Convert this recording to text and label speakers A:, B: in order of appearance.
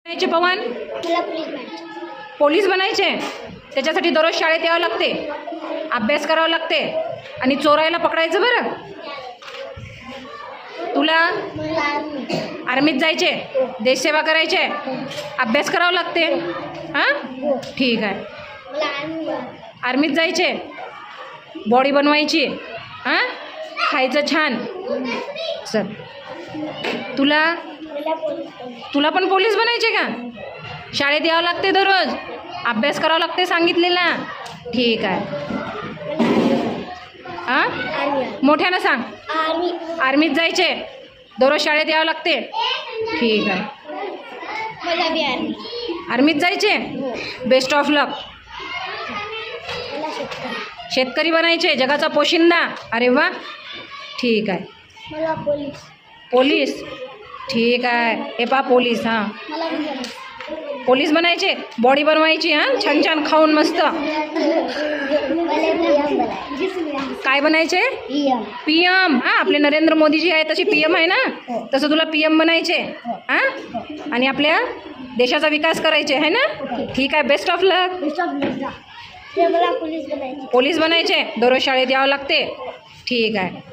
A: बनायचे पवन?
B: मला पोलीस बनायचे.
A: पोलीस बनायचे. त्याच्यासाठी दररोज शाळेत यावं लागते, अभ्यास करावा लागते आणि चोरायला पकडायचं. बरं, तुला
B: मला आर्मी.
A: आर्मीत जायचे, देशसेवा करायचे, अभ्यास करावा लागते. हां,
B: हो.
A: ठीक आहे.
B: मला आर्मी.
A: आर्मीत जायचे, बॉडी बनवायची, हां, खायचं छान. चल, तुला
B: मला पोलीस बनायचे.
A: तुला पण पोलीस बनायचे का? शाळेत यावं लागते, दररोज अभ्यास करावा लागते सांगितलेला. ठीक आहे. हां,
B: आर्मी.
A: मोठ्यानं सांग.
B: आर्मी.
A: आर्मीत जायचे, दररोज शाळेत यावं लागते. ठीक आहे.
B: मला बी आर्मी.
A: आर्मीत जायचे.
B: हो.
A: बेस्ट ऑफ लक.
B: मला शेतकरी.
A: शेतकरी बनायचे, जगाचा पोशिंदा. अरे वा, ठीक आहे.
B: मला पोलीस.
A: पोलीस, ठीक आहे. हे पहा पोलीस. हां,
B: मला बी बनायचे.
A: पोलीस बनायचे, बॉडी बनवायची. हां, छान छान खाऊन मस्त.
B: मला PM बनायचे.
A: काय बनायचे?
B: PM.
A: PM. हां, आपले नरेंद्र मोदीजी आहे तशी PM आहे ना, तसं तुला PM बनायचे. हां, आणि आपल्या देशाचा विकास करायचे आहे ना. ठीक आहे. बेस्ट ऑफ लक.
B: मला पोलीस बनायचे.
A: पोलीस बनायचे, दररोज शाळेत यावं लागते. ठीक आहे.